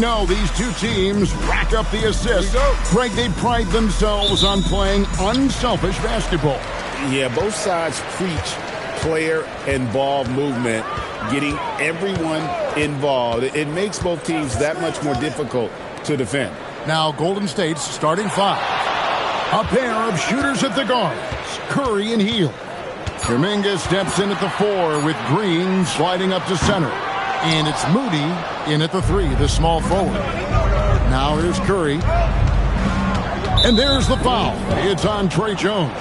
know these two teams rack up the assists. Greg, they pride themselves on playing unselfish basketball. Yeah, both sides preach player-involved movement, getting everyone involved. It makes both teams that much more difficult to defend. Now Golden State's starting five. A pair of shooters at the guards, Curry and Hield. Kuminga steps in at the 4 with Green sliding up to center. And it's Moody in at the 3, the small forward. Now here's Curry. And there's the foul. It's on Trey Jones.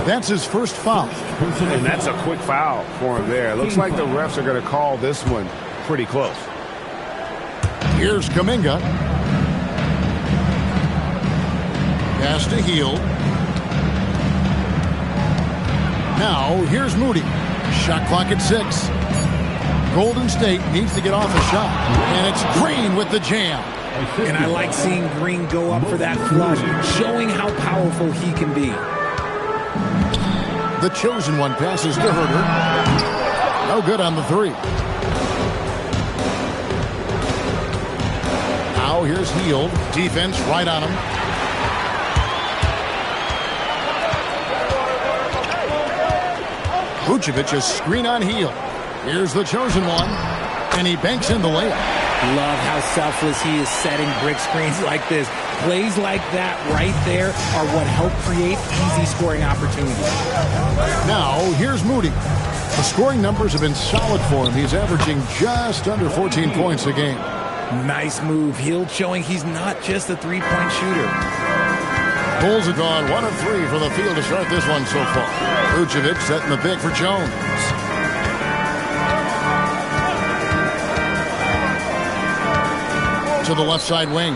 That's his first foul. And that's a quick foul for him there. It looks like the refs are going to call this one pretty close. Here's Kuminga. Pass to Hield. Now here's Moody. Shot clock at 6. Golden State needs to get off a shot. And it's Green with the jam. And I like seeing Green go up for that flush, showing how powerful he can be. The chosen one passes to Herter. No good on the 3. Now here's Hield. Defense right on him. Vucevic a screen on Hield. Here's the chosen one. And he banks in the layup. Love how selfless he is setting brick screens like this. Plays like that right there are what help create easy scoring opportunities. Now, here's Moody. The scoring numbers have been solid for him. He's averaging just under 14 points a game. Nice move. Hield showing he's not just a three-point shooter. Bulls have gone 1 of 3 for the field to start this one so far. Vucevic setting the pick for Jones. To the left side wing.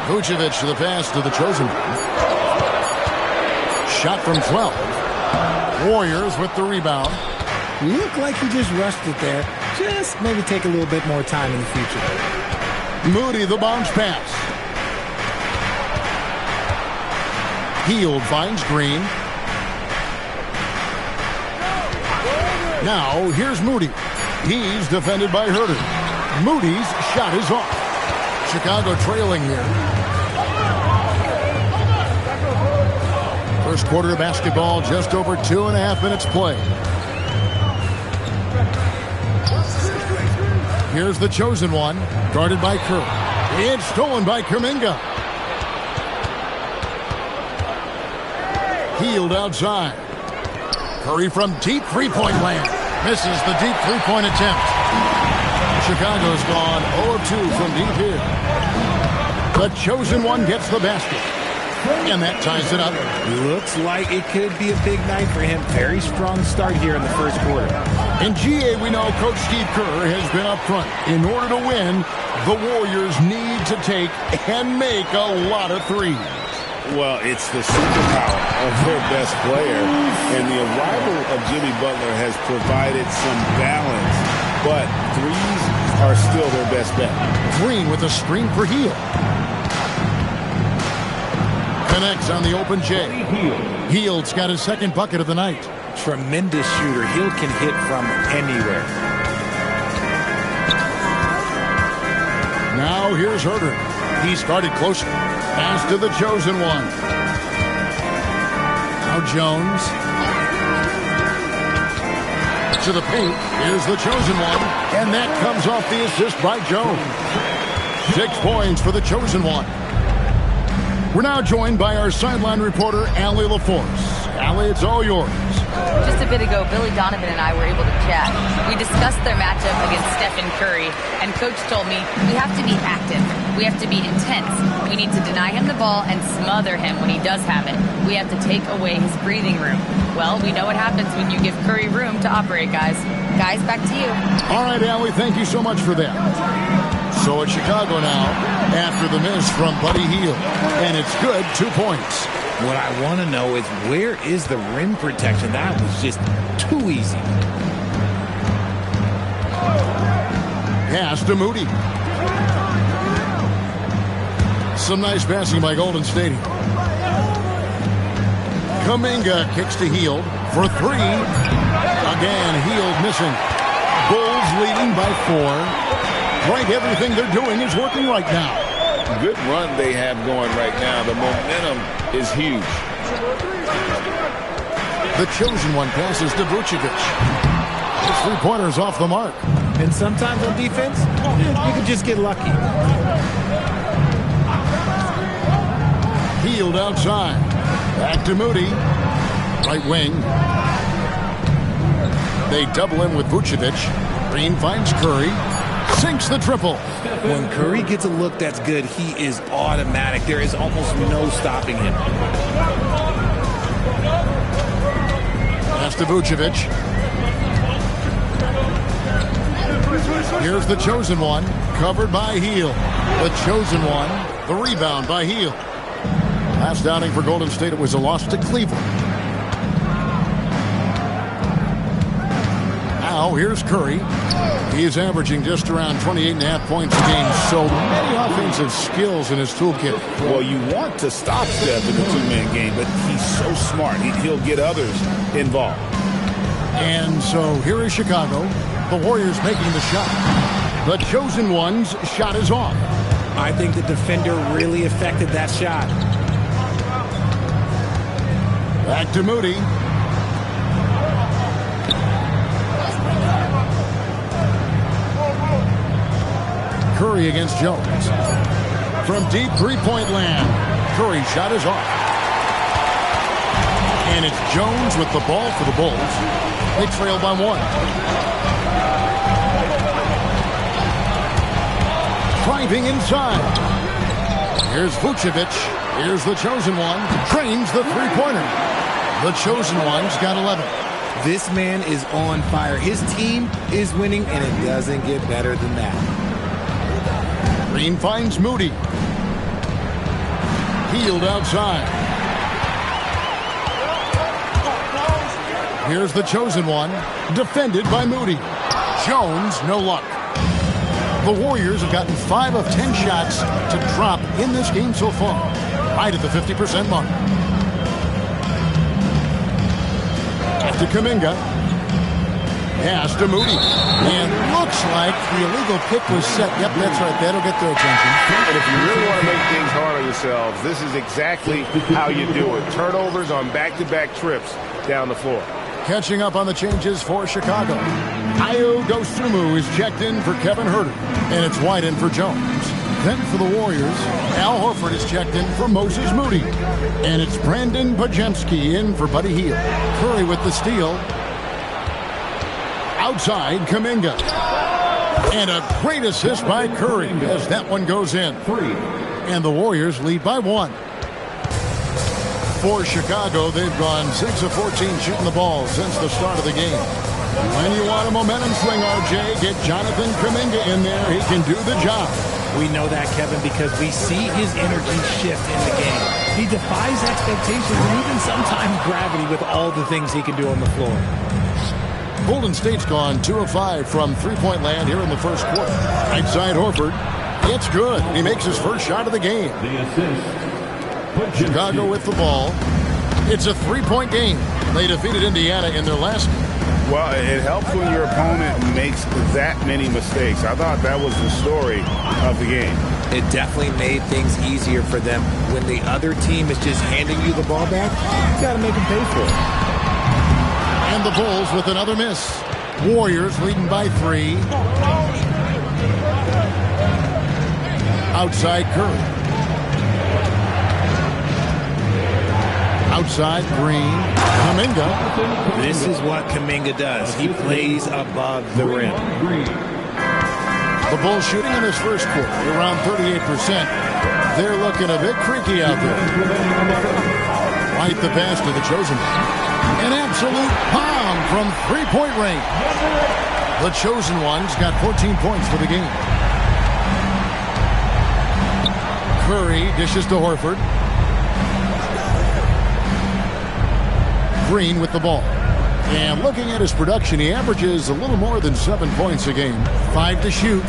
Vucevic to the pass to the chosen one. Shot from 12. Warriors with the rebound. Look like he just rushed it there. Just maybe take a little bit more time in the future. Moody the bounce pass. Hield finds Green. Now here's Moody. He's defended by Herter. Moody's shot is off. Chicago trailing here. First quarter of basketball, just over 2.5 minutes played. Here's the chosen one, guarded by Curry. It's stolen by Kuminga. Hield outside. Curry from deep three-point land. Misses the deep three-point attempt. Chicago's gone 0 of 2 from deep here. The chosen one gets the basket. And that ties it up. Looks like it could be a big night for him. Very strong start here in the first quarter. In GA, we know Coach Steve Kerr has been up front. In order to win, the Warriors need to take and make a lot of threes. Well, it's the superpower of their best player. And the arrival of Jimmy Butler has provided some balance. But threes are still their best bet. Green with a screen for Hield. Connects on the open J. Hield's got his second bucket of the night. Tremendous shooter. Hield can hit from anywhere. Now here's Herter. He started closer. Pass to the chosen one. Now Jones. To the paint. Here's the chosen one. And that comes off the assist by Jones. 6 points for the chosen one. We're now joined by our sideline reporter, Allie LaForce. Allie, it's all yours. Just a bit ago, Billy Donovan and I were able to chat. We discussed their matchup against Stephen Curry, and Coach told me we have to be active. We have to be intense. We need to deny him the ball and smother him when he does have it. We have to take away his breathing room. Well, we know what happens when you give Curry room to operate, guys. Guys, back to you. All right, Allie, thank you so much for that. So it's Chicago now after the miss from Buddy Hield. And it's good, 2 points. What I want to know is where is the rim protection? That was just too easy. Pass to Moody. Some nice passing by Golden State. Kuminga kicks to Hield for 3. Again, Hield missing. Bulls leading by 4. Like everything they're doing is working right now. Good run they have going right now. The momentum is huge. The chosen one passes to Vucevic. His three-pointer's off the mark. And sometimes on defense, you can just get lucky. Healed outside. Back to Moody. Right wing. They double him with Vucevic. Green finds Curry. Sinks the triple. When Curry gets a look that's good, he is automatic. There is almost no stopping him. Pass to Vucevic. Here's the chosen one. Covered by Hield. The chosen one. The rebound by Hield. Last outing for Golden State, it was a loss to Cleveland. Now, here's Curry. He's averaging just around 28.5 points a game. So many offensive skills in his toolkit. Well, you want to stop Steph in the two-man game, but he's so smart. He'll get others involved. And so here is Chicago. The Warriors making the shot. The chosen one's shot is off. I think the defender really affected that shot. Back to Moody. Curry against Jones. From deep three-point land. Curry's shot is off. And it's Jones with the ball for the Bulls. They trail by one. Driving inside. Here's Vucevic. Here's the chosen one. Trains the three-pointer. The chosen one's got 11. This man is on fire. His team is winning, and it doesn't get better than that. Green finds Moody. Hield outside. Here's the chosen one. Defended by Moody. Jones, no luck. The Warriors have gotten 5 of 10 shots to drop in this game so far. Right at the 50% mark. Back to Kuminga. Pass to Moody. And looks like the illegal kick was set. Yep, that's right. That'll get their attention. And if you really want to make things hard on yourselves, this is exactly how you do it. Turnovers on back-to-back trips down the floor. Catching up on the changes for Chicago. Ayo Dosunmu is checked in for Kevin Huerter. And it's White in for Jones. Then for the Warriors, Al Horford is checked in for Moses Moody. And it's Brandon Podziemski in for Buddy Hield. Curry with the steal. Outside, Kuminga. And a great assist by Curry as that one goes in. And the Warriors lead by 1. For Chicago, they've gone 6 of 14 shooting the ball since the start of the game. When you want a momentum swing, RJ, get Jonathan Kuminga in there. He can do the job. We know that, Kevin, because we see his energy shift in the game. He defies expectations and even sometimes gravity with all the things he can do on the floor. Golden State's gone 2 of 5 from three-point land here in the first quarter. Right side, Horford. It's good. He makes his first shot of the game. Chicago with the ball. It's a three-point game. They defeated Indiana in their last game. Well, it helps when your opponent makes that many mistakes. I thought that was the story of the game. It definitely made things easier for them. When the other team is just handing you the ball back, you got to make them pay for it. And the Bulls with another miss. Warriors leading by 3. Outside Curry. Outside Green. Kuminga. This is what Kuminga does. He plays above the rim. The Bulls shooting in this first quarter around 38%. They're looking a bit creaky out there. White the pass to the chosen one. An absolute bomb from three-point range. The chosen one's got 14 points for the game. Curry dishes to Horford. Green with the ball. And looking at his production, he averages a little more than 7 points a game. 5 to shoot.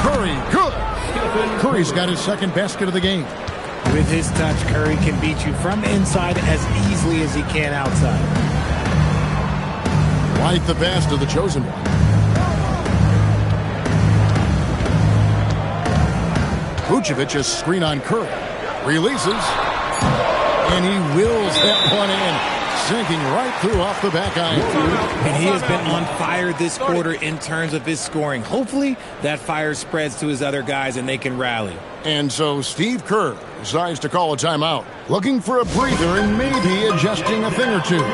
Curry, good. Curry's got his second basket of the game. With his touch, Curry can beat you from inside as easily as he can outside. White the pass to the chosen one. Vucevic a screen on Curry. Releases. And he wills that one in. Sinking right through off the back iron. And he has been on fire this quarter in terms of his scoring. Hopefully that fire spreads to his other guys and they can rally. And so Steve Kerr decides to call a timeout. Looking for a breather and maybe adjusting a thing or two.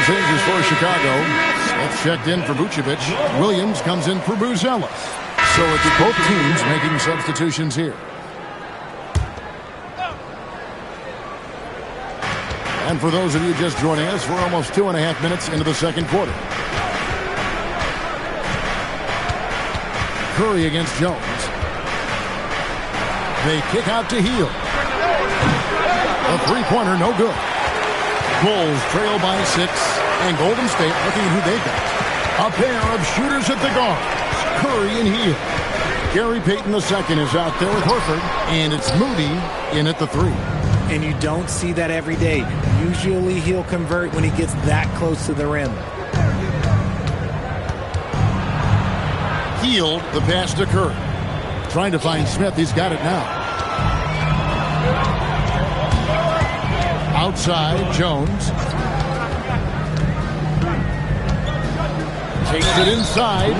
Changes for Chicago. That's checked in for Vucevic. Williams comes in for Buzelis. So it's both teams making substitutions here. And for those of you just joining us, we're almost 2.5 minutes into the second quarter. Curry against Jones. They kick out to Hield. A three-pointer, no good. Bulls trail by 6, and Golden State looking at who they got. A pair of shooters at the guards, Curry and Hield. Gary Payton II is out there with Horford, and it's Moody in at the 3. And you don't see that every day. Usually he'll convert when he gets that close to the rim. Hield, the pass to Curry. Trying to find Smith, he's got it now. Outside, Jones. Takes it inside.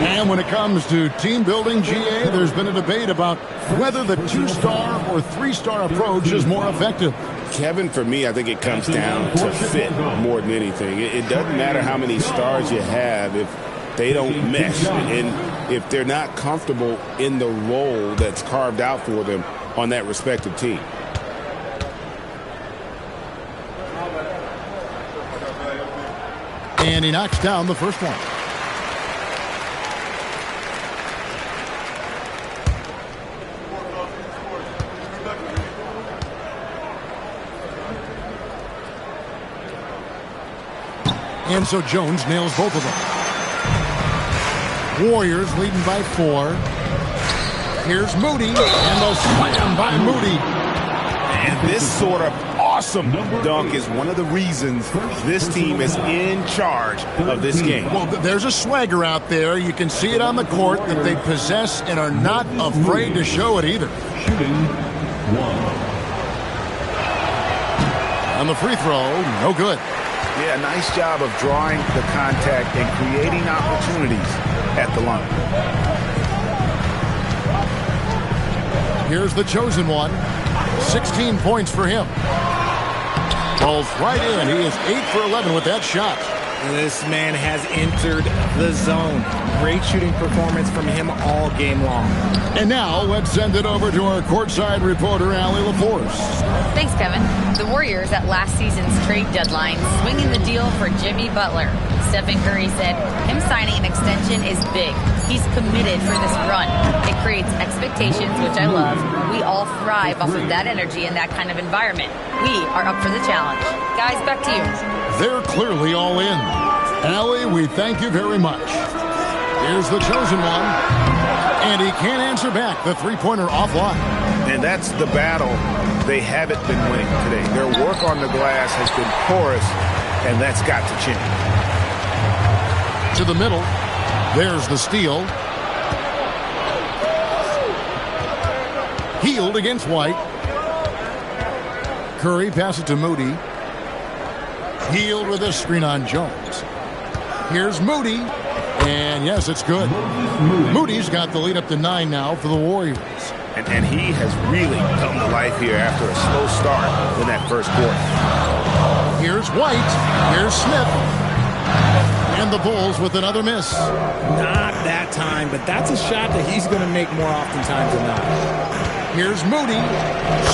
And when it comes to team building, GA, there's been a debate about whether the 2-star or 3-star approach is more effective. Kevin, for me, I think it comes down to fit more than anything. It doesn't matter how many stars you have if they don't mesh and if they're not comfortable in the role that's carved out for them on that respective team. And he knocks down the first one. And so Jones nails both of them. Warriors leading by 4. Here's Moody, and the slam by Moody. And this sort of awesome dunk is one of the reasons this team is in charge of this game. Well, there's a swagger out there. You can see it on the court that they possess and are not afraid to show it either. On the free throw, no good. Yeah, nice job of drawing the contact and creating opportunities at the line. Here's the chosen one. 16 points for him. Falls right in. He is 8 for 11 with that shot. This man has entered the zone. Great shooting performance from him all game long. And now let's send it over to our courtside reporter, Allie LaForce. Thanks, Kevin. The Warriors at last season's trade deadline swinging the deal for Jimmy Butler. Stephen Curry said him signing an extension is big. He's committed for this run. It creates expectations, which I love. We all thrive off of that energy and that kind of environment. We are up for the challenge. Guys, back to you. They're clearly all in. Allie, we thank you very much. Here's the chosen one. And he can't answer back. The three-pointer offline. And that's the battle they haven't been winning today. Their work on the glass has been porous, and that's got to change. To the middle. There's the steal. Hield against White. Curry passes it to Moody. Hield with a screen on Jones. Here's Moody. And yes, it's good. Moody's got the lead up to 9 now for the Warriors. And he has really come to life here after a slow start in that first quarter. Here's White. Here's Smith. And the Bulls with another miss. Not that time, but that's a shot that he's going to make more oftentimes than not. Here's Moody.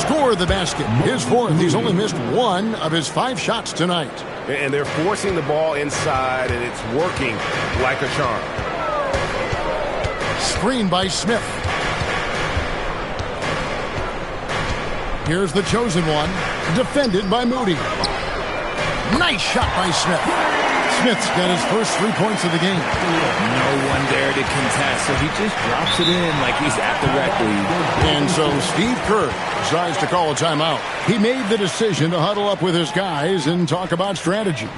Score the basket. His fourth. He's only missed 1 of his 5 shots tonight. And they're forcing the ball inside, and it's working like a charm. Screen by Smith. Here's the chosen one. Defended by Moody. Nice shot by Smith. Smith's got his first 3 points of the game. No one there to contest, so he just drops it in like he's at the rec league. And so Steve Kerr decides to call a timeout. He made the decision to huddle up with his guys and talk about strategy.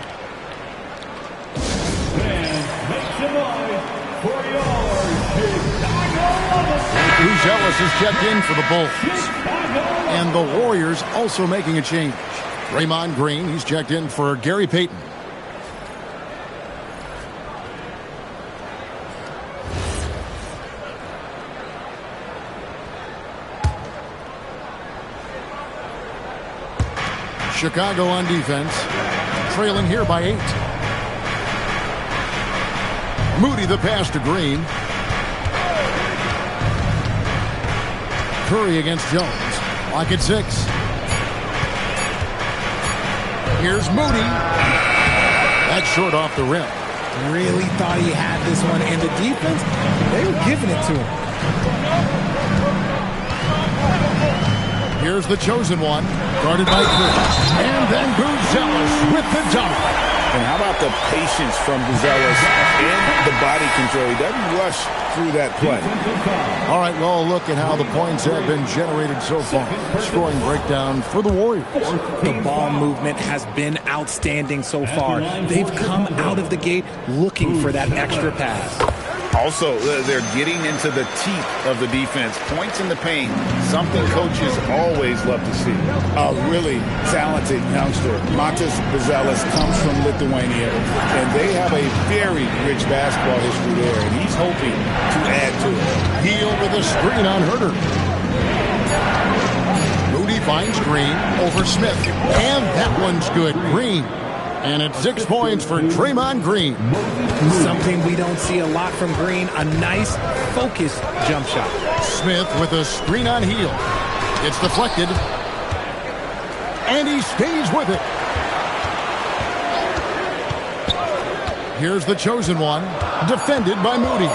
Ellis is checked in for the Bulls. And the Warriors also making a change. Draymond Green, he's checked in for Gary Payton. Chicago on defense, trailing here by 8. Moody the pass to Green. Curry against Jones. Lock at 6. Here's Moody. That's short off the rim. Really thought he had this one, and the defense, they were giving it to him. Here's the chosen one, guarded by Chris. And then Buzelis with the dunk. And how about the patience from Buzelis and the body control? He doesn't rush through that play. All right, well, look at how the points have been generated so far. Scoring breakdown for the Warriors. The ball movement has been outstanding so far. They've come out of the gate looking for that extra pass. Also, they're getting into the teeth of the defense. Points in the paint, something coaches always love to see. A really talented youngster, Montes Buzelis, comes from Lithuania, and they have a very rich basketball history there, and he's hoping to add to it. Heel with a screen on Herter. Moody finds Green over Smith, and that one's good. Green. And it's 6 points for Draymond Green. Something we don't see a lot from Green, a nice, focused jump shot. Smith with a screen on Heel. It's deflected. And he stays with it. Here's the chosen one, defended by Moody.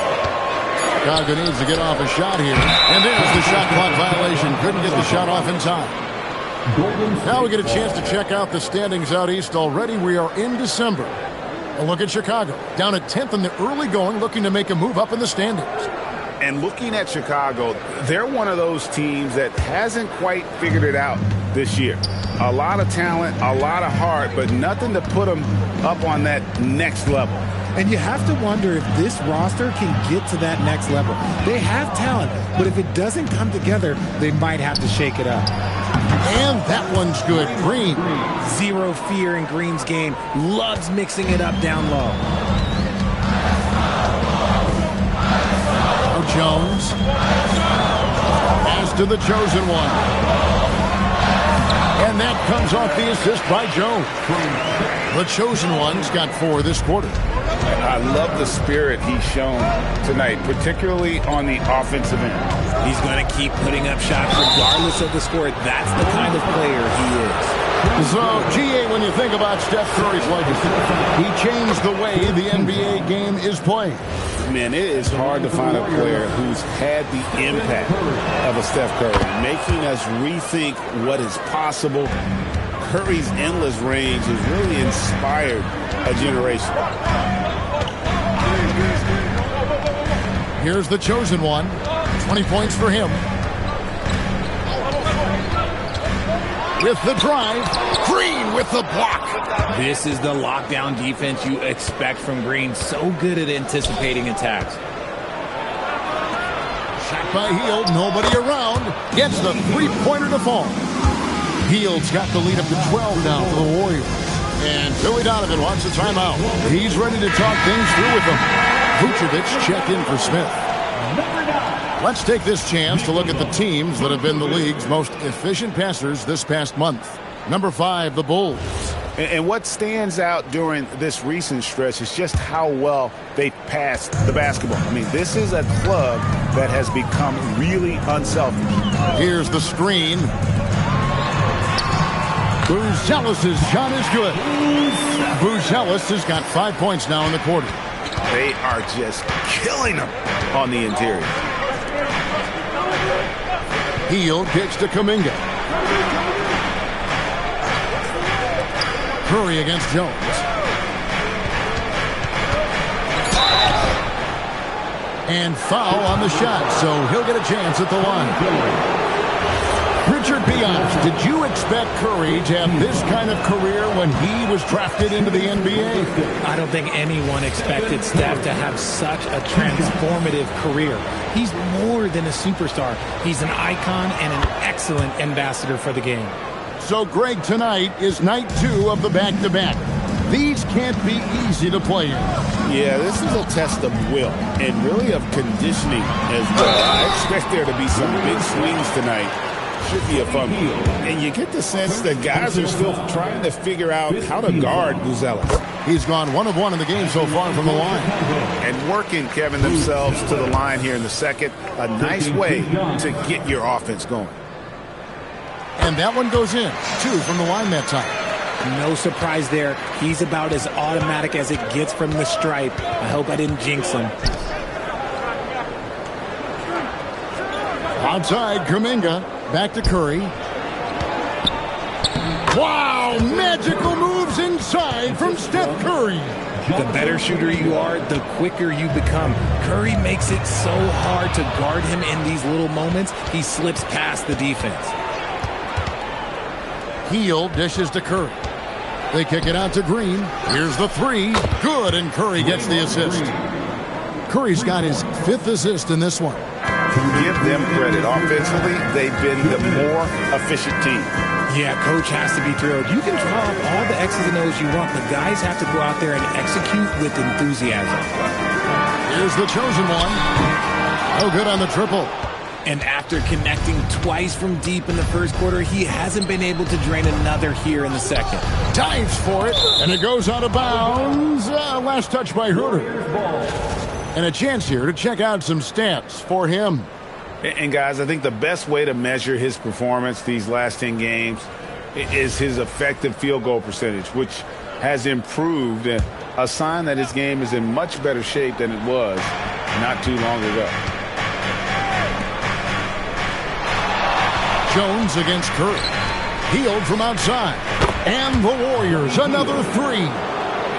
Chicago needs to get off a shot here. And there's the shot clock violation. Couldn't get the shot off in time. Now we get a chance to check out the standings out east already. We are in December. A look at Chicago, down at 10th in the early going, looking to make a move up in the standings. And looking at Chicago, they're one of those teams that hasn't quite figured it out this year. A lot of talent, a lot of heart, but nothing to put them up on that next level. And you have to wonder if this roster can get to that next level. They have talent, but if it doesn't come together, they might have to shake it up. And that one's good. Green. Zero fear in Green's game. Loves mixing it up down low. Jones. Pass to the chosen one. And that comes off the assist by Jones. The chosen one's got 4 this quarter. I love the spirit he's shown tonight, particularly on the offensive end. He's going to keep putting up shots regardless of the score. That's the kind of player he is. So, GA, when you think about Steph Curry's legacy, he changed the way the NBA game is played. Man, it is hard to find a player who's had the impact of a Steph Curry, making us rethink what is possible. Curry's endless range has really inspired a generation. Here's the chosen one. 20 points for him. With the drive, Green with the block. This is the lockdown defense you expect from Green. So good at anticipating attacks. Shot by Hield, nobody around. Gets the three-pointer to fall. Hield's got the lead up to 12 now for the Warriors. And Billy Donovan wants a timeout. He's ready to talk things through with them. Vucevic checked in for Smith. Let's take this chance to look at the teams that have been the league's most efficient passers this past month. Number 5, the Bulls. And what stands out during this recent stretch is just how well they passed the basketball. I mean, this is a club that has become really unselfish. Here's the screen. Buzelis' shot is good. Buzelis has got 5 points now in the quarter. They are just killing them on the interior. Hield kicks to Kuminga. Curry against Jones. And foul on the shot, so he'll get a chance at the line. Richard Bianch, did you expect Curry to have this kind of career when he was drafted into the NBA? I don't think anyone expected Steph to have such a transformative career. He's more than a superstar. He's an icon and an excellent ambassador for the game. So, Greg, tonight is night 2 of the back-to-back. These can't be easy to play in. Yeah, this is a test of will and really of conditioning as well. I expect there to be some big swings tonight. Should be a fun one. And you get the sense that guys are still trying to figure out how to guard Buzelis. He's gone 1 of 1 in the game so far from the line. And working, Kevin, themselves to the line here in the second. A nice way to get your offense going. And that one goes in. 2 from the line that time. No surprise there. He's about as automatic as it gets from the stripe. I hope I didn't jinx him. Outside, Kuminga. Back to Curry. Wow! Magical moves inside from Steph Curry. The better shooter you are, the quicker you become. Curry makes it so hard to guard him in these little moments. He slips past the defense. Hield dishes to Curry. They kick it out to Green. Here's the 3. Good, and Curry gets the assist. Curry's got his 5th assist in this one. Give them credit. Offensively, they've been the more efficient team. Yeah, coach has to be thrilled. You can draw up all the X's and O's you want, but guys have to go out there and execute with enthusiasm. Here's the chosen one. No good on the triple. And after connecting twice from deep in the first quarter, he hasn't been able to drain another here in the second. Dives for it, and it goes out of bounds. Last touch by Herter. And a chance here to check out some stats for him. And guys, I think the best way to measure his performance these last 10 games is his effective field goal percentage, which has improved, a sign that his game is in much better shape than it was not too long ago. Jones against Curry. Hield from outside. And the Warriors, another 3.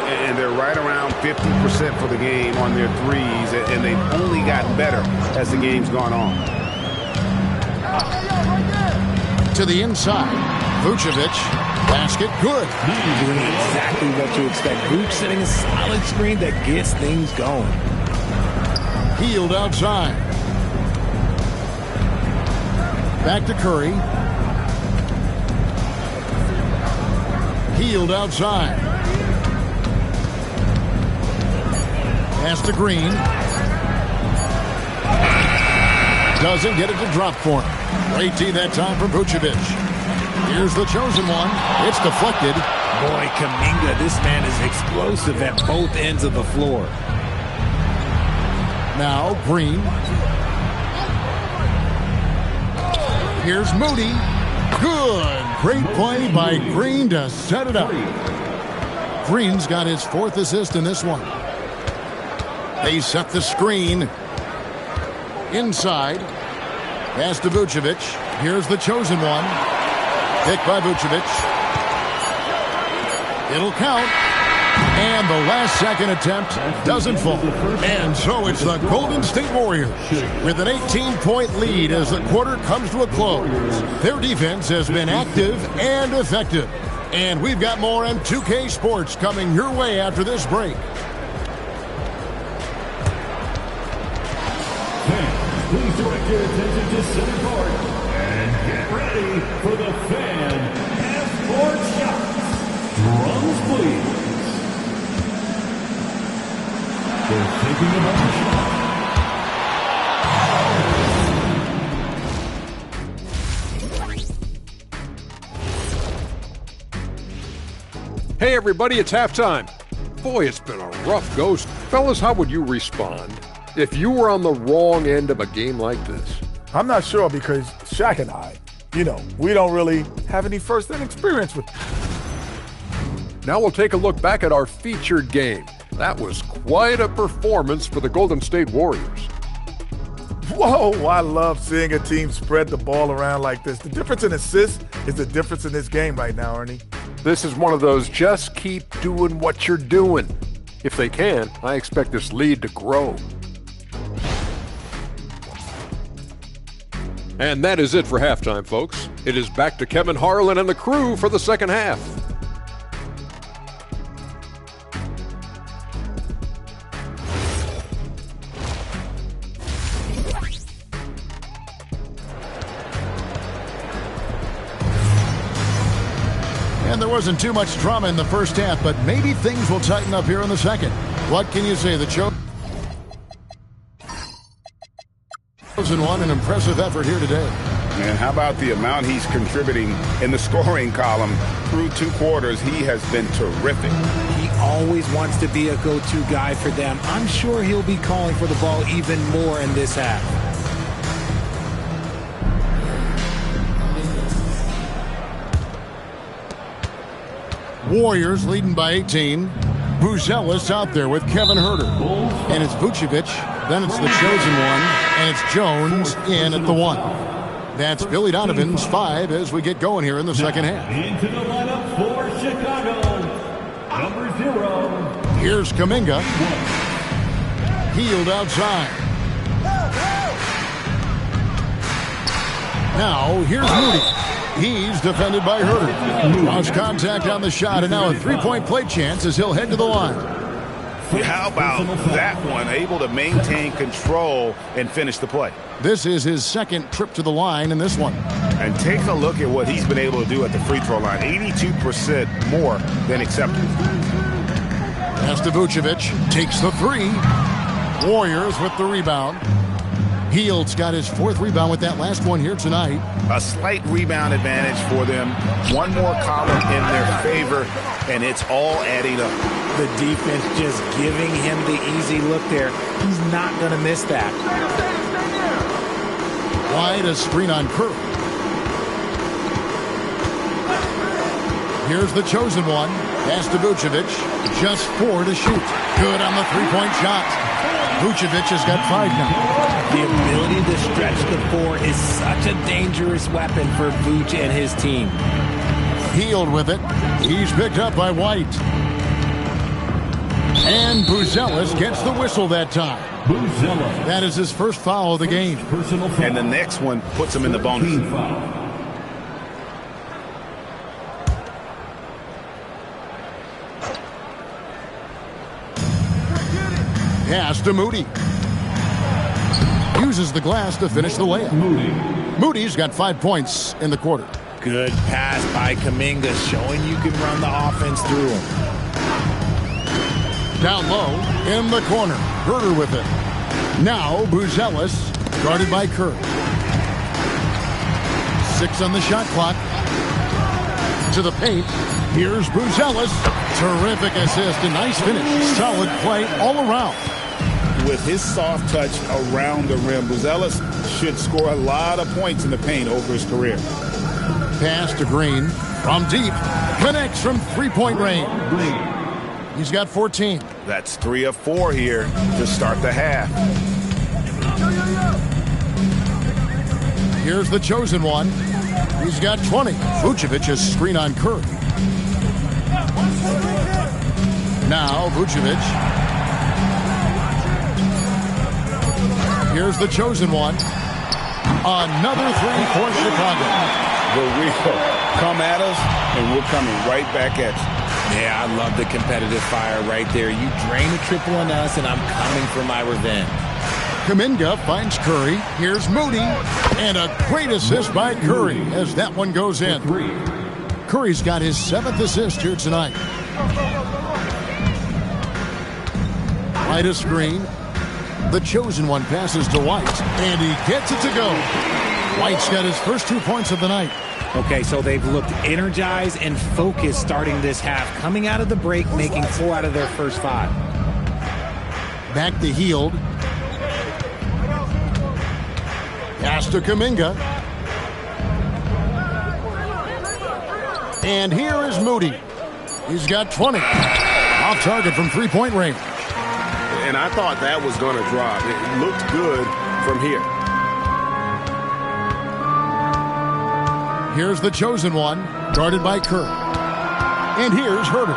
And they're right around 50% for the game on their threes, and they've only gotten better as the game's gone on. To the inside. Vucevic. Basket good. Doing exactly what you expect. Vooch setting a solid screen that gets things going. Hield outside. Back to Curry. Hield outside. Pass to Green. Doesn't get it to drop for him. Great D that time from Vucevic. Here's the chosen one. It's deflected. Boy, Kuminga, this man is explosive at both ends of the floor. Now Green. Here's Moody. Good. Great play by Green to set it up. Green's got his 4th assist in this one. They set the screen. Inside. Pass to Vucevic. Here's the chosen one. Picked by Vucevic. It'll count. And the last second attempt doesn't fall. And so it's the Golden State Warriors with an 18-point lead as the quarter comes to a close. Their defense has been active and effective. And we've got more M2K Sports coming your way after this break. Please direct your attention to center court and get ready for the fan half-court shots. Drums, please. They're thinking about the shot. Hey everybody, it's halftime. Boy, it's been a rough go. Fellas, how would you respond if you were on the wrong end of a game like this? I'm not sure because Shaq and I, we don't really have any first-hand experience with it. Now we'll take a look back at our featured game. That was quite a performance for the Golden State Warriors. Whoa, I love seeing a team spread the ball around like this. The difference in assists is the difference in this game right now, Ernie. This is one of those just keep doing what you're doing. If they can, I expect this lead to grow. And that is it for halftime, folks. It is back to Kevin Harlan and the crew for the second half. And there wasn't too much drama in the first half, but maybe things will tighten up here in the second. What can you say? The Chosen One, an impressive effort here today. And how about the amount he's contributing in the scoring column through 2 quarters? He has been terrific. He always wants to be a go-to guy for them. I'm sure he'll be calling for the ball even more in this half. Warriors leading by 18. Buzelis out there with Kevin Huerter. And it's Vucevic. Then it's the Chosen One. And it's Jones in at the 1. That's Billy Donovan's 5 as we get going here in the second half. Into the lineup for Chicago, number 0. Here's Kuminga. Healed outside. Now here's Moody. He's defended by Huerter. Lost contact on the shot, and now a 3-point play chance as he'll head to the line. How about that one? Able to maintain control and finish the play. This is his second trip to the line in this one. And take a look at what he's been able to do at the free throw line. 82% more than acceptable. Pass to Vucevic. Takes the 3. Warriors with the rebound. Hield's got his 4th rebound with that last one here tonight. A slight rebound advantage for them. One more column in their favor, and it's all adding up. The defense just giving him the easy look there. He's not going to miss that. Wide a screen on Curry. Here's the Chosen One. Pass to Vucevic. Just 4 to shoot. Good on the 3-point shot. Vucevic has got 5 now. The ability to stretch the 4 is such a dangerous weapon for Vooch and his team. Hield with it. He's picked up by White. And Buzelis gets the whistle that time. Buzelis. That is his first foul of the game. Personal foul. And the next one puts him in the bonus. Pass to Moody. Uses the glass to finish the layup. Moody's got 5 points in the quarter. Good pass by Kuminga, showing you can run the offense through him. Down low, in the corner. Huerter with it. Now Buzelis, guarded by Curry. 6 on the shot clock. To the paint. Here's Buzelis. Terrific assist, a nice finish. Solid play all around. With his soft touch around the rim, Buzelis should score a lot of points in the paint over his career. Pass to Green from deep. Connects from 3-point range. He's got 14. That's 3 of 4 here to start the half. Here's the Chosen One. He's got 20. Vucevic is screen on Curry. Now Vucevic. Here's the Chosen One. Another 3 for Chicago. The real come at us, and we're coming right back at you. Yeah, I love the competitive fire right there. You drain a triple on us, and I'm coming for my revenge. Kuminga finds Curry. Here's Moody. And a great assist by Curry as that one goes in. Curry's got his 7th assist here tonight. Behind a screen. The chosen one passes to White, and he gets it to go. White's got his first 2 points of the night. Okay, so they've looked energized and focused starting this half, coming out of the break, making 4 out of their first 5. Back to Hield. Pass to Kuminga. And here is Moody. He's got 20. Off target from three-point range. And I thought that was going to drop. It looked good from here. Here's the chosen one, guarded by Kerr. And here's Herter.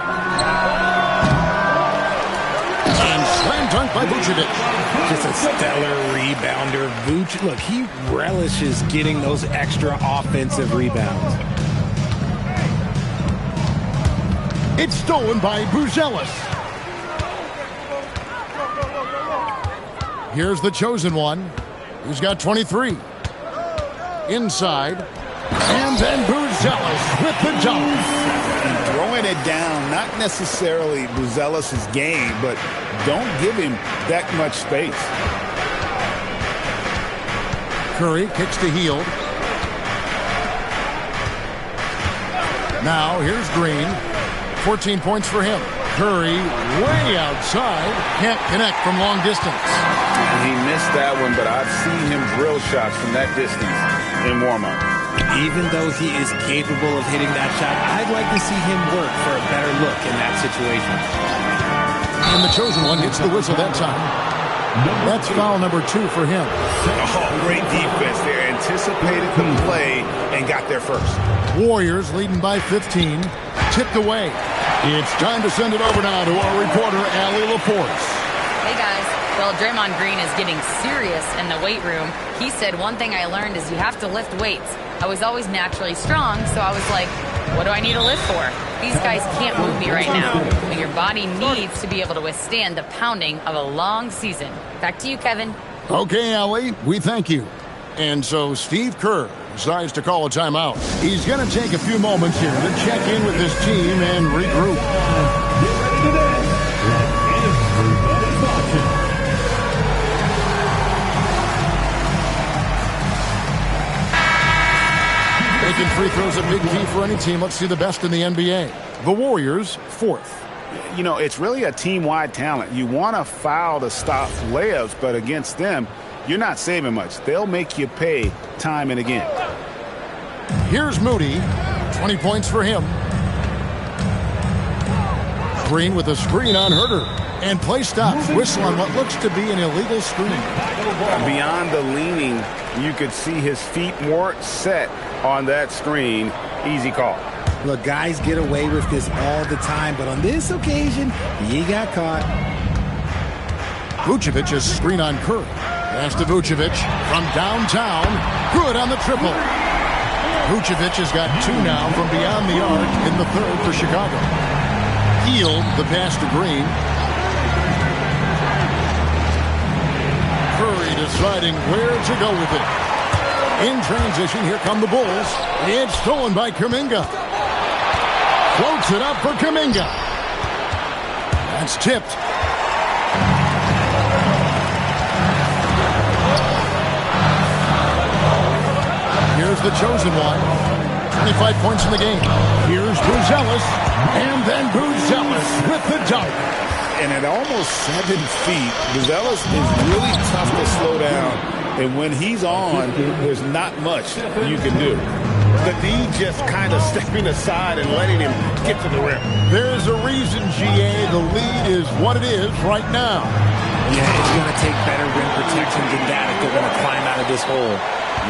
And slam dunk by Vucevic. Just a stellar rebounder. Vuce, look, he relishes getting those extra offensive rebounds. It's stolen by Buzelis. Here's the chosen one, who's got 23. Inside. And then Buzelis with the dunk. Throwing it down, not necessarily Buzelis' game, but don't give him that much space. Curry kicks to Hield. Now here's Green. 14 points for him. Curry way outside. Can't connect from long distance. He missed that one, but I've seen him drill shots from that distance in warm-up. Even though he is capable of hitting that shot, I'd like to see him work for a better look in that situation. And the chosen one hits the whistle that time. That's foul number 2 for him. Oh, great defense there. Anticipated the play and got there first. Warriors leading by 15. Tipped away. It's time to send it over now to our reporter, Allie LaForce. Hey, guys. Well, Draymond Green is getting serious in the weight room. He said, one thing I learned is you have to lift weights. I was always naturally strong, so I was like, what do I need to lift for? These guys can't move me right now. But your body needs to be able to withstand the pounding of a long season. Back to you, Kevin. Okay, Allie, we thank you. And so Steve Kerr decides to call a timeout. He's going to take a few moments here to check in with his team and regroup. Making free throws a big key for any team. Let's see the best in the NBA. The Warriors, 4th. You know, it's really a team-wide talent. You want to foul to stop layups, but against them, you're not saving much. They'll make you pay time and again. Here's Moody. 20 points for him. Green with a screen on Herter. And play stops. Whistle on what looks to be an illegal screen. Beyond the leaning, you could see his feet more set on that screen. Easy call. Look, guys get away with this all the time, but on this occasion, he got caught. Vucevic's screen on Curry. Pass to Vucevic from downtown. Good on the triple. Vucevic has got 2 now from beyond the arc in the 3rd for Chicago. Hield the pass to Green. Curry deciding where to go with it. In transition, here come the Bulls. It's stolen by Kuminga. Floats it up for Kuminga. That's tipped. Here's the chosen one. 25 points in the game. Here's Buzelis. And then Buzelis with the dunk. And at almost 7 feet, Buzelis is really tough to slow down. And when he's on, there's not much you can do. The D just kind of stepping aside and letting him get to the rim. There's a reason, GA. The lead is what it is right now. Yeah, it's going to take better rim protection than that if they're going to climb out of this hole.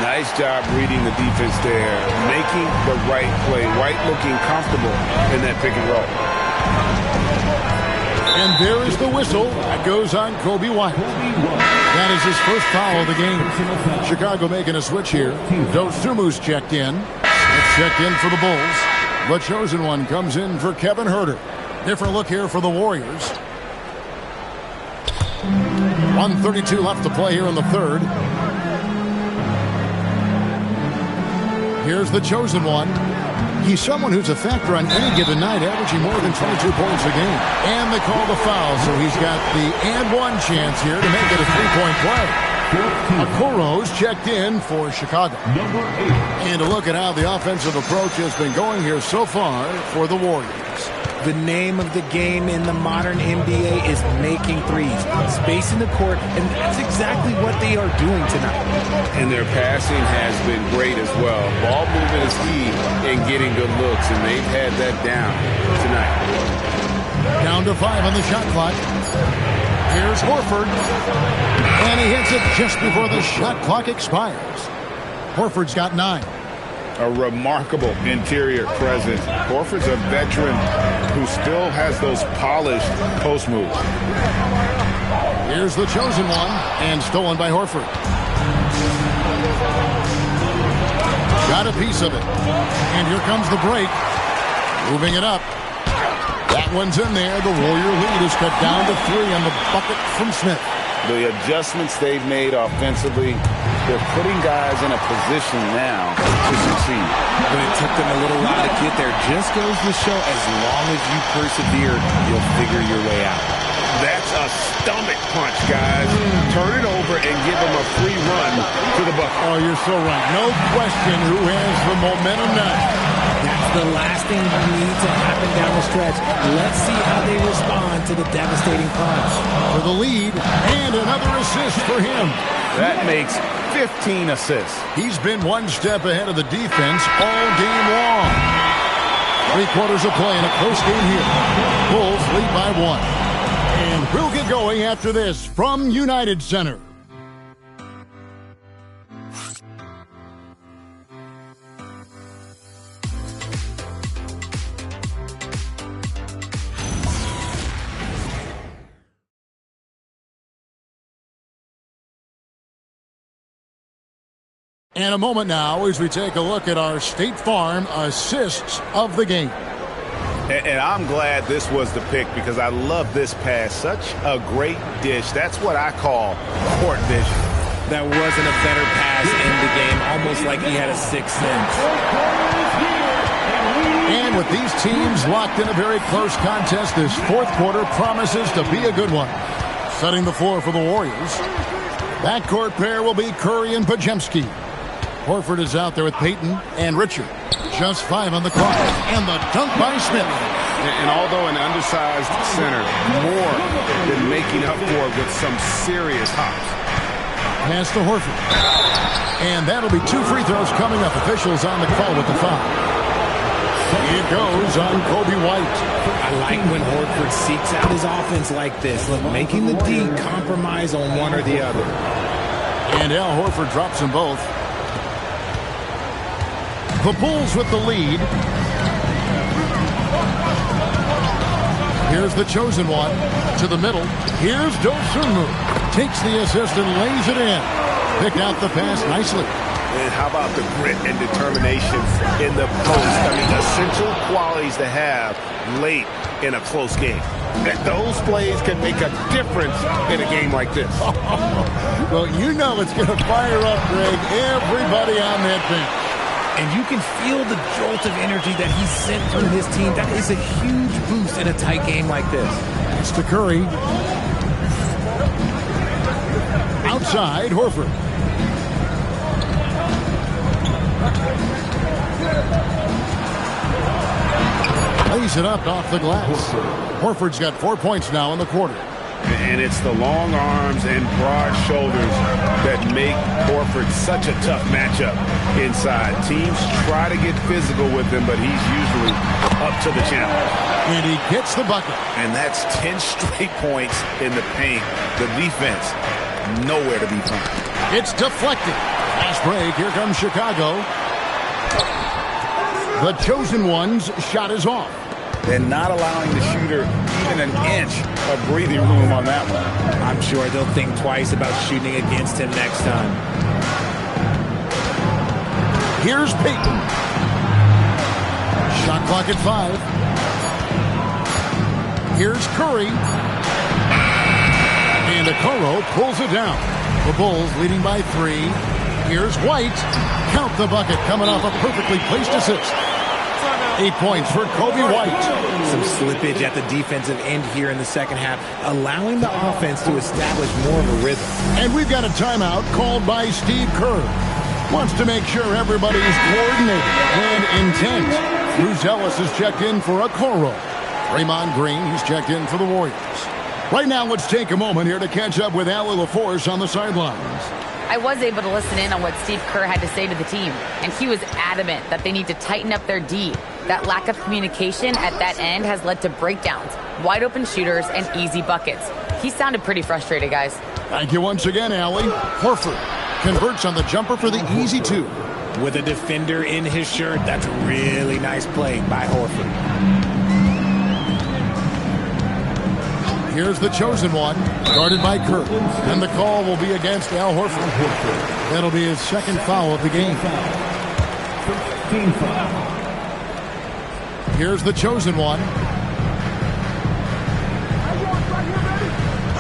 Nice job reading the defense there, making the right play. White looking comfortable in that pick and roll. And there is the whistle. That goes on Kobe White. That is his first foul of the game. Chicago making a switch here. Dosumu's checked in. It's checked in for the Bulls. The chosen one comes in for Kevin Herter. Different look here for the Warriors. 1:32 left to play here in the 3rd. Here's the chosen one. He's someone who's a factor on any given night, averaging more than 22 points a game. And they call the foul, so he's got the and one chance here to make it a three-point play. Okoro's checked in for Chicago. And a look at how the offensive approach has been going here so far for the Warriors. The name of the game in the modern NBA is making threes, spacing the court, and that's exactly what they are doing tonight. And their passing has been great as well. Ball movement is key in getting good looks, and they've had that down tonight. Down to 5 on the shot clock. Here's Horford. And he hits it just before the shot clock expires. Horford's got 9. A remarkable interior presence. Horford's a veteran who still has those polished post moves. Here's the chosen one, and stolen by Horford. Got a piece of it. And here comes the break. Moving it up. That one's in there. The Warrior lead is cut down to 3 on the bucket from Smith. The adjustments they've made offensively, they're putting guys in a position now to succeed. But it took them a little while to get there. Just goes to show, as long as you persevere, you'll figure your way out. That's a stomach punch, guys. Turn it over and give them a free run to the bucket. Oh, you're so right. No question who has the momentum now. That's the last thing you need to happen down the stretch. Let's see how they respond to the devastating punch. For the lead, and another assist for him. That makes 15 assists. He's been one step ahead of the defense all game long. 3/4 of play in a close game here. Bulls lead by 1. And we'll get going after this from United Center. And a moment now as we take a look at our State Farm assists of the game. And I'm glad this was the pick because I love this pass. Such a great dish. That's what I call court vision. That wasn't a better pass in the game, almost like he had a sixth sense. And with these teams locked in a very close contest, this fourth quarter promises to be a good one. Setting the floor for the Warriors. Backcourt pair will be Curry and Podziemski. Horford is out there with Payton and Richard. Just 5 on the clock. And the dunk by Smith. And although an undersized center, more than making up for it with some serious hops. Pass to Horford. And that'll be 2 free throws coming up. Officials on the call with the foul. It goes on Kobe White. I like when Horford seeks out his offense like this. Look, making the D compromise on one or the other. And Al Horford drops them both. The Bulls with the lead. Here's the chosen one to the middle. Here's Dosunmu. Takes the assist and lays it in. Picked out the pass nicely. And how about the grit and determination in the post? I mean, essential qualities to have late in a close game. That those plays can make a difference in a game like this. Well, you know it's going to fire up, Greg, everybody on that bench. And you can feel the jolt of energy that he sent through his team. That is a huge boost in a tight game like this. It's to Curry. Outside, Horford. Lays it up off the glass. Horford's got 4 points now in the quarter. And it's the long arms and broad shoulders that make Horford such a tough matchup inside. Teams try to get physical with him, but he's usually up to the challenge. And he gets the bucket. And that's 10 straight points in the paint. The defense, nowhere to be found. It's deflected. Fast break. Here comes Chicago. The chosen one's shot is off. And not allowing the shooter even an inch of breathing room on that one. I'm sure they'll think twice about shooting against him next time. Here's Payton. Shot clock at 5. Here's Curry. And Okoro pulls it down. The Bulls leading by 3. Here's White. Count the bucket coming off a perfectly placed assist. 8 points for Kobe White. Some slippage at the defensive end here in the second half, allowing the offense to establish more of a rhythm. And we've got a timeout called by Steve Kerr. Wants to make sure everybody's coordinated and intent. Bruce Ellis has checked in for a Okoro. Draymond Green, he's checked in for the Warriors. Right now, let's take a moment here to catch up with Allie LaForce on the sidelines. I was able to listen in on what Steve Kerr had to say to the team, and he was adamant that they need to tighten up their D. That lack of communication at that end has led to breakdowns, wide open shooters, and easy buckets. He sounded pretty frustrated, guys. Thank you once again, Allie. Horford converts on the jumper for the easy 2. With a defender in his shirt, that's a really nice play by Horford. Here's the chosen one, guarded by Kerr. And the call will be against Al Horford. That'll be his second foul of the game. Here's the chosen one.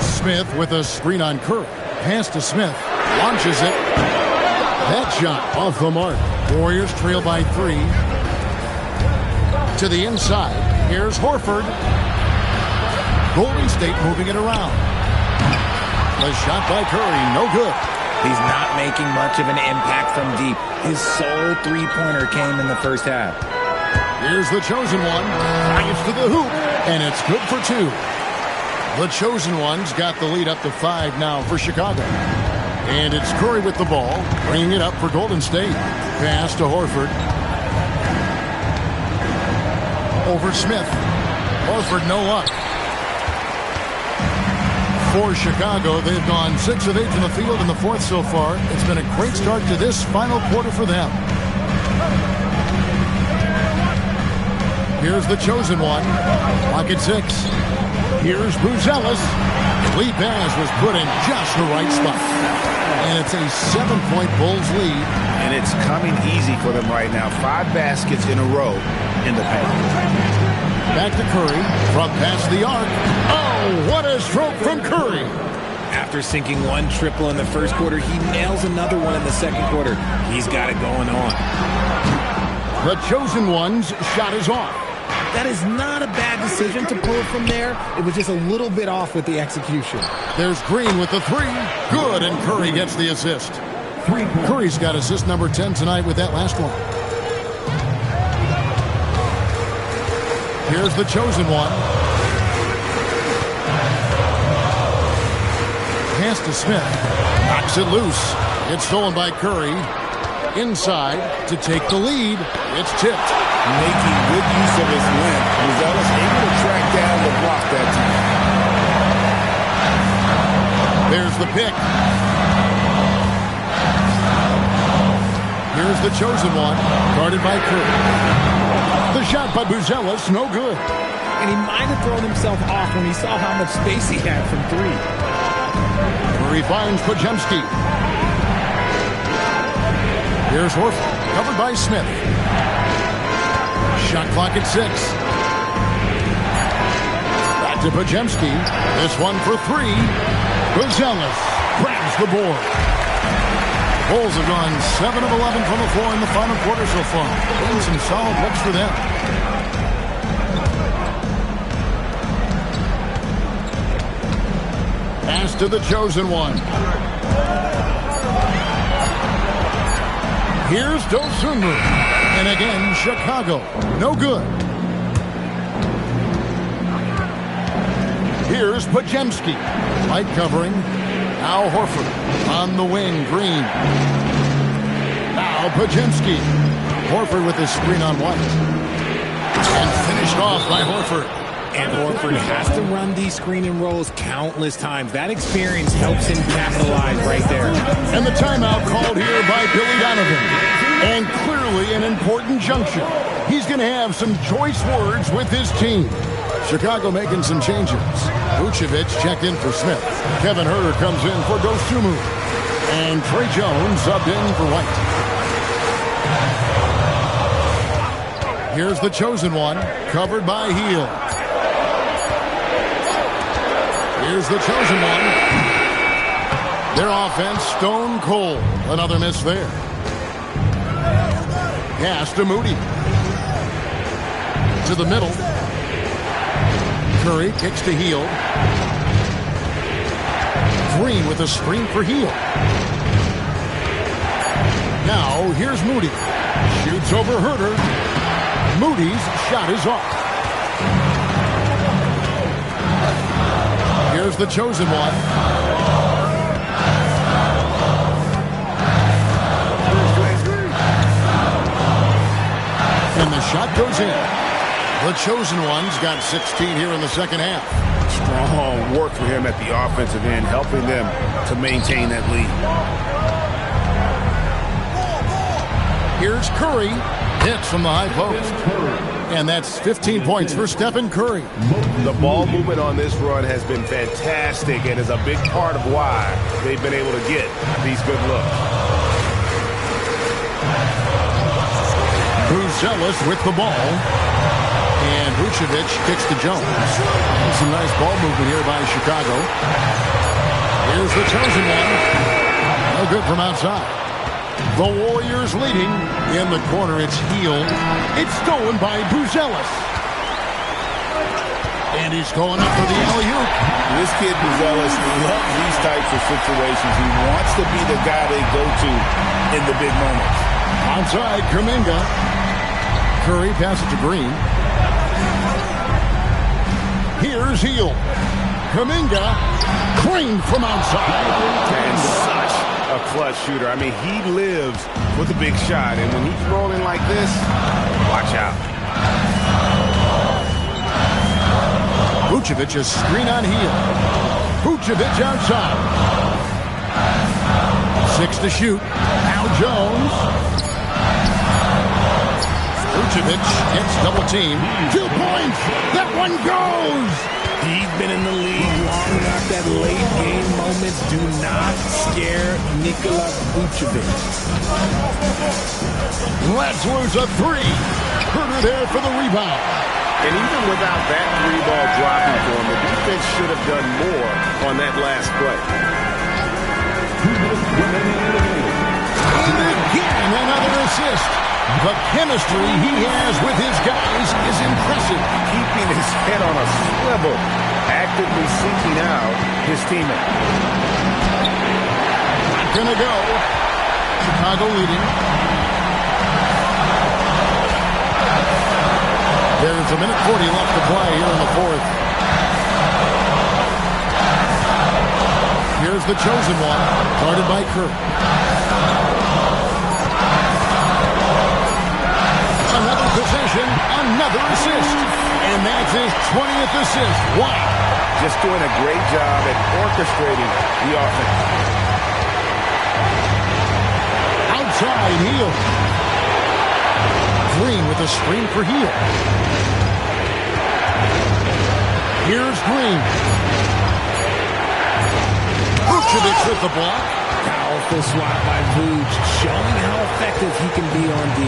Smith with a screen on Kerr. Pass to Smith. Launches it. That shot off the mark. Warriors trail by 3. To the inside. Here's Horford. Golden State moving it around. The shot by Curry, no good. He's not making much of an impact from deep. His sole three-pointer came in the first half. Here's the chosen one. Gets to the hoop, and it's good for 2. The chosen one's got the lead up to 5 now for Chicago. And it's Curry with the ball, bringing it up for Golden State. Pass to Horford. Over Smith. Horford, no luck. For Chicago, they've gone 6 of 8 from the field in the 4th so far. It's been a great start to this final quarter for them. Here's the chosen one. Pocket 6. Here's Bruce Ellis. Lee Baz was put in just the right spot. And it's a 7-point Bulls lead. And it's coming easy for them right now. 5 baskets in a row in the paint. Back to Curry, from past the arc. Oh, what a stroke from Curry. After sinking 1 triple in the first quarter, he nails another one in the second quarter. He's got it going on. The chosen one's shot is off. That is not a bad decision to pull it from there. It was just a little bit off with the execution. There's Green with the 3. Good, and Curry gets the assist. Curry's got assist number 10 tonight with that last one. Here's the chosen one. Pass to Smith. Knocks it loose. It's stolen by Curry. Inside to take the lead. It's tipped. Making good use of his length. Ellis able to track down the block that time. There's the pick. Here's the chosen one, guarded by Curry. The shot by Buzelis, no good. And he might have thrown himself off when he saw how much space he had from 3. Curry finds Podziemski. Here's Horford, covered by Smith. Shot clock at 6. Back to Podziemski. This one for 3. Buzelis grabs the board. Bulls have gone 7 of 11 from the floor in the final quarter so far. And some solid looks for them. Pass to the chosen one. Here's Dosunmu. And again, Chicago. No good. Here's Podziemski. Light covering. Now Horford on the wing, Green. Now Podziemski. Horford with his screen on White. And finished off by Horford. And Horford has to run these screen and rolls countless times. That experience helps him capitalize right there. And the timeout called here by Billy Donovan. And clearly an important juncture. He's going to have some choice words with his team. Chicago making some changes. Vucevic checked in for Smith. Kevin Huerter comes in for Dosunmu. And Trey Jones subbed in for White. Here's the chosen one, covered by Heel. Here's the chosen one. Their offense stone cold. Another miss there. Pass to Moody. to the middle. Curry kicks to Hield. Green with a screen for Hield. Now here's Moody. Shoots over Herter. Moody's shot is off. Here's the chosen one. And the shot goes in. The chosen one's got 16 here in the second half. Strong work for him at the offensive end, helping them to maintain that lead. Here's Curry. Hits from the high post. And that's 15 points for Stephen Curry. The ball movement on this run has been fantastic and is a big part of why they've been able to get these good looks. Buzelis with the ball. And Vucevic kicks to Jones. Some nice ball movement here by Chicago. Here's the chosen one. No good from outside. The Warriors leading. In the corner, it's Hield. It's stolen by Buzelis. And he's going up for the alley-oop. This kid, Buzelis, loves these types of situations. He wants to be the guy they go to in the big moments. Outside, Kuminga. Curry passes to Green. Here's Hield. Kuminga. Green from outside. And such a clutch shooter. I mean, he lives with a big shot. And when he's rolling like this, watch out. Vucevic is screen on Hield. Vucevic outside. 6 to shoot. Now Jones. Vucevic gets double team. 2 points. That one goes. He's been in the league long enough that late game moments do not scare Nikola Vucevic. Let's lose a 3. Herter there for the rebound. And even without that 3-ball dropping for him, the defense should have done more on that last play. And again, another assist. The chemistry he has with his guys is impressive. Keeping his head on a swivel, actively seeking out his teammate. Not gonna go. Chicago leading. There's a minute 40 left to play here in the fourth. Here's the chosen one, guarded by Curry. Another possession, another assist. And that's his 20th assist. Wow. Just doing a great job at orchestrating the offense. Outside, Hield. Green with a screen for Hield. Here's Green. Vucevic with the block. Powerful swat by Vuce, showing how effective he can be on D.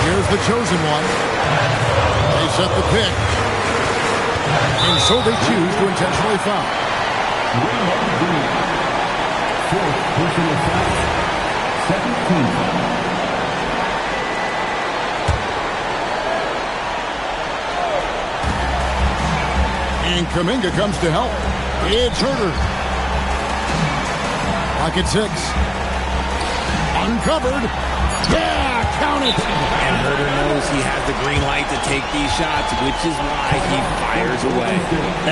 Here's the chosen one. They set the pick. And so they choose to intentionally foul. Fourth personal foul. Second team foul. And Kuminga comes to help. It's Herter. Pocket 6. Uncovered. Yeah, count it. And Herter knows he has the green light to take these shots, which is why he fires away.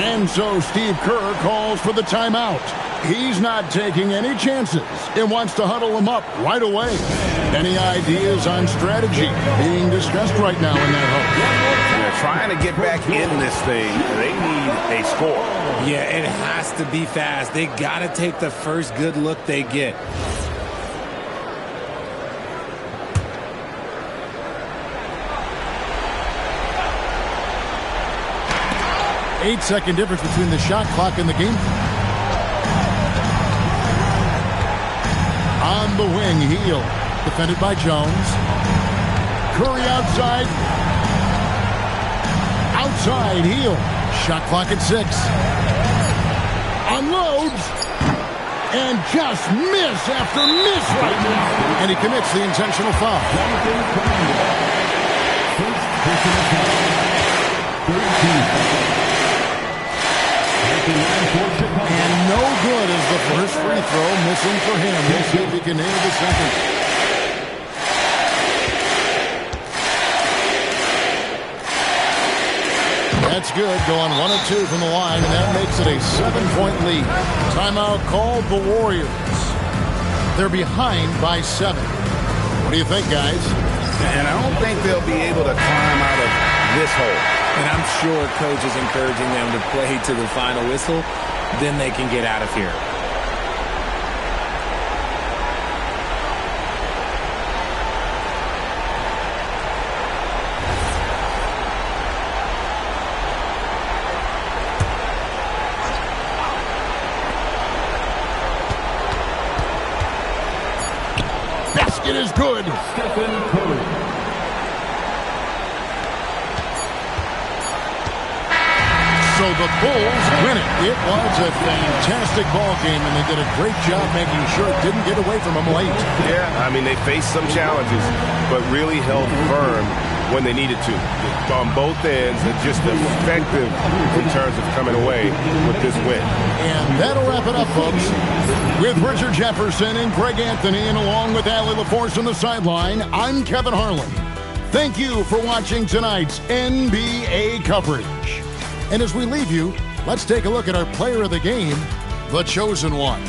And so Steve Kerr calls for the timeout. He's not taking any chances and wants to huddle them up right away. Any ideas on strategy being discussed right now in that huddle? They're trying to get back in this thing. They need a score. Yeah, it has to be fast. They got to take the first good look they get. 8-second difference between the shot clock and the game. On the wing, Hield. Defended by Jones. Curry outside. Outside, Hield. Shot clock at 6. Unloads. And just miss after miss right now. And he commits the intentional foul. And no good is the first free throw, missing for him. We'll see if he can nail the second. That's good, going 1 of 2 from the line, and that makes it a 7-point lead. Timeout called the Warriors. They're behind by 7. What do you think, guys? And I don't think they'll be able to climb out of this hole. And I'm sure coach is encouraging them to play to the final whistle. Then they can get out of here. Basket is good. Stephen Curry. So the Bulls win it. It was a fantastic ball game, and they did a great job making sure it didn't get away from them late. Yeah, I mean, they faced some challenges, but really held firm when they needed to. On both ends, and just effective in terms of coming away with this win. And that'll wrap it up, folks. With Richard Jefferson and Greg Anthony, and along with Allie LaForce on the sideline, I'm Kevin Harlan. Thank you for watching tonight's NBA coverage. And as we leave you, let's take a look at our player of the game, the chosen one.